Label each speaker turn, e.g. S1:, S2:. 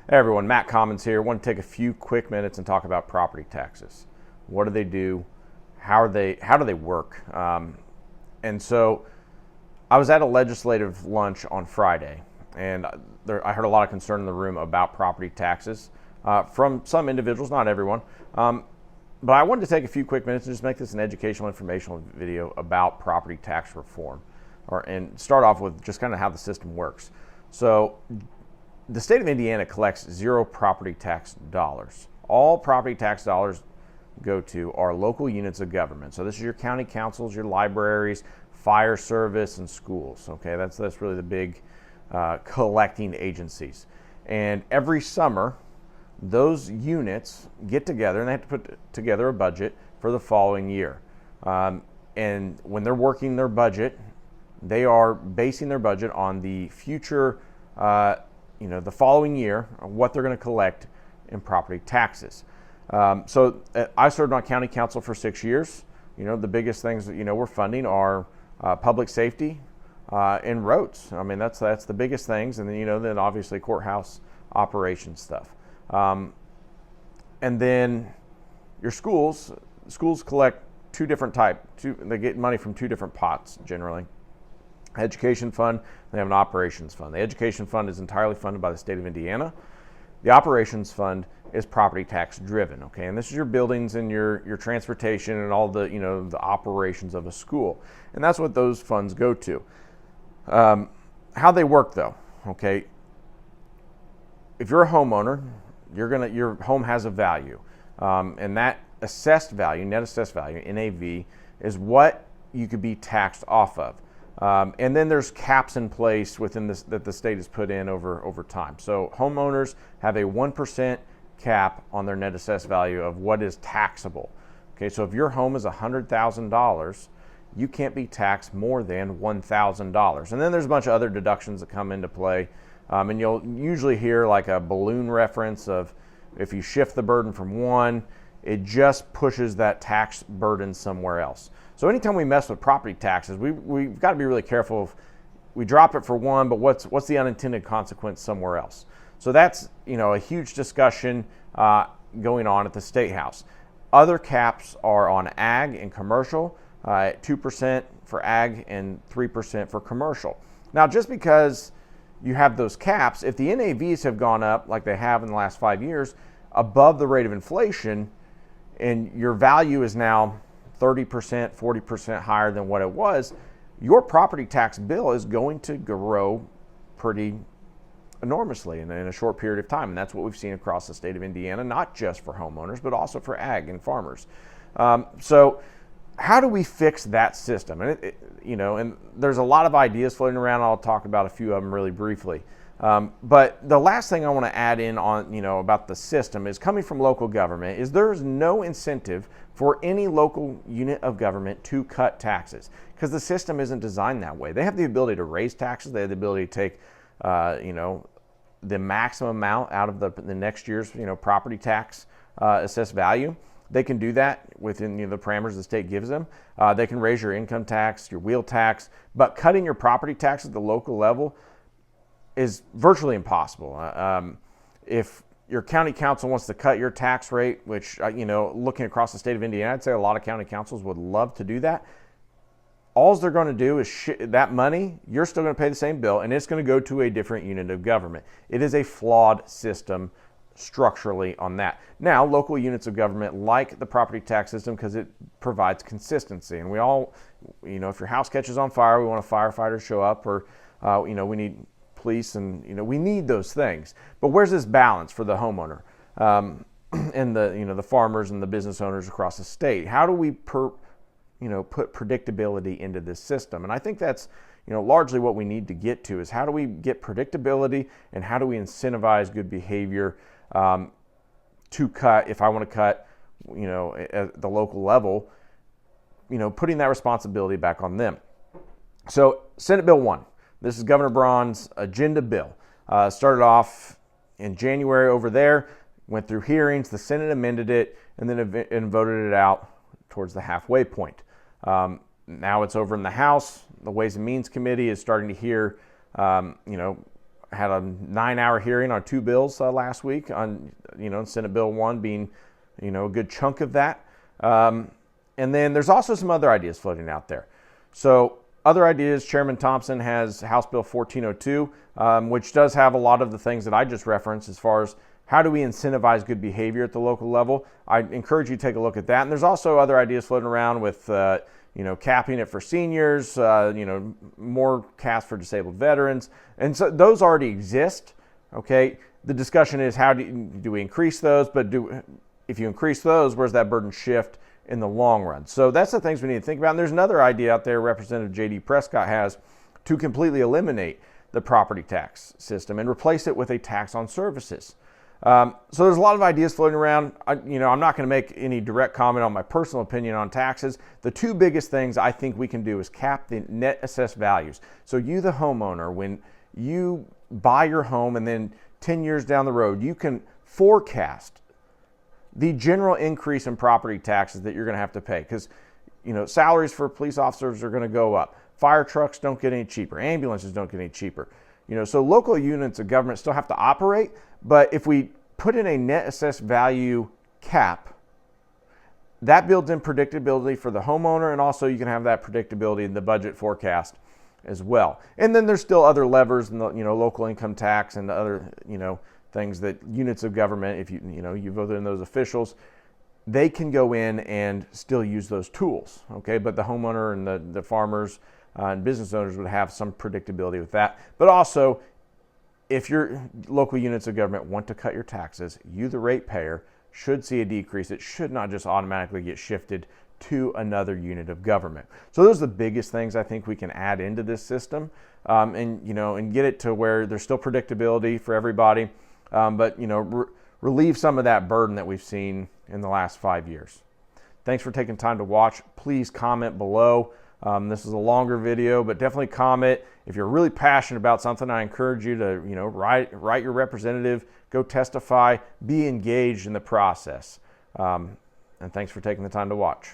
S1: Hey everyone, Matt Commons here. I want to take a few quick minutes and talk about property taxes. What do they do? How do they work? And so I was at a legislative lunch on Friday, and I heard a lot of concern in the room about property taxes from some individuals, not everyone. But I wanted to take a few quick minutes and just make this an educational, informational video about property tax reform, and start off with just kind of how the system works. So the state of Indiana collects zero property tax dollars. All property tax dollars go to our local units of government. So this is your county councils, your libraries, fire service, and schools. Okay, that's really the big collecting agencies. And every summer, those units get together and they have to put together a budget for the following year. And when they're working their budget, they are basing their budget on the future the following year, what they're going to collect in property taxes. So I served on county council for 6 years. The biggest things that we're funding are public safety and roads. I mean, that's the biggest things, and then obviously courthouse operation stuff. And then your schools collect two different they get money from two different pots generally. Education fund, they have an operations fund. The education fund is entirely funded by the state of Indiana. The operations fund is property tax driven, okay? And this is your buildings and your transportation and all the, the operations of a school. And that's what those funds go to. How they work though, okay? If you're a homeowner, your home has a value. And that assessed value, net assessed value, NAV, is what you could be taxed off of. And then there's caps in place within this that the state has put in over time. So homeowners have a 1% cap on their net assessed value of what is taxable. Okay, so if your home is $100,000, you can't be taxed more than $1,000. And then there's a bunch of other deductions that come into play. And you'll usually hear like a balloon reference of if you shift the burden from one, it just pushes that tax burden somewhere else. So anytime we mess with property taxes, we've got to be really careful if we drop it for one, but what's the unintended consequence somewhere else? So that's a huge discussion going on at the State House. Other caps are on ag and commercial, 2% for ag and 3% for commercial. Now, just because you have those caps, if the NAVs have gone up like they have in the last 5 years above the rate of inflation, and your value is now 30%, 40% higher than what it was, your property tax bill is going to grow pretty enormously in a short period of time. And that's what we've seen across the state of Indiana, not just for homeowners, but also for ag and farmers. So how do we fix that system? And and there's a lot of ideas floating around. I'll talk about a few of them really briefly. But the last thing I want to add in on, about the system is coming from local government is there's no incentive for any local unit of government to cut taxes because the system isn't designed that way. They have the ability to raise taxes. They have the ability to take, the maximum amount out of the next year's, property tax assessed value. They can do that within the parameters the state gives them. They can raise your income tax, your wheel tax, but cutting your property tax at the local level is virtually impossible. If your county council wants to cut your tax rate, which, looking across the state of Indiana, I'd say a lot of county councils would love to do that. All they're going to do is that money, you're still going to pay the same bill, and it's going to go to a different unit of government. It is a flawed system structurally on that. Now, local units of government like the property tax system because it provides consistency. And we all, if your house catches on fire, we want a firefighter to show up, or, we need police, and we need those things. But where's this balance for the homeowner and the farmers and the business owners across the state? How do we put predictability into this system? And I think that's largely what we need to get to is how do we get predictability and how do we incentivize good behavior to cut if I want to cut at the local level, putting that responsibility back on them. So Senate Bill 1. This is Governor Braun's agenda bill. Started off in January over there, went through hearings, the Senate amended it, and then voted it out towards the halfway point. Now it's over in the House. The Ways and Means Committee is starting to hear, had a 9-hour hearing on 2 bills last week on, Senate Bill 1 being, a good chunk of that. And then there's also some other ideas floating out there. So other ideas, Chairman Thompson has House Bill 1402, which does have a lot of the things that I just referenced as far as how do we incentivize good behavior at the local level. I encourage you to take a look at that. And there's also other ideas floating around with, capping it for seniors, more caps for disabled veterans. And so those already exist, okay? The discussion is how do we increase those, but if you increase those, where's that burden shift in the long run? So that's the things we need to think about. And there's another idea out there Representative J.D. Prescott has to completely eliminate the property tax system and replace it with a tax on services. So there's a lot of ideas floating around. I'm not going to make any direct comment on my personal opinion on taxes. The 2 biggest things I think we can do is cap the net assessed values. So you, the homeowner, when you buy your home and then 10 years down the road, you can forecast the general increase in property taxes that you're going to have to pay, because salaries for police officers are going to go up. Fire trucks don't get any cheaper. Ambulances don't get any cheaper. So local units of government still have to operate, but if we put in a net assessed value cap, that builds in predictability for the homeowner, and also you can have that predictability in the budget forecast as well. And then there's still other levers in the local income tax and the other things that units of government, if you vote in those officials, they can go in and still use those tools, okay? But the homeowner and the farmers and business owners would have some predictability with that. But also, if your local units of government want to cut your taxes, you, the ratepayer, should see a decrease. It should not just automatically get shifted to another unit of government. So those are the biggest things I think we can add into this system, and get it to where there's still predictability for everybody, but relieve some of that burden that we've seen in the last 5 years. Thanks for taking time to watch. Please comment below. This is a longer video, but definitely comment. If you're really passionate about something, I encourage you to, write your representative, go testify, be engaged in the process. And thanks for taking the time to watch.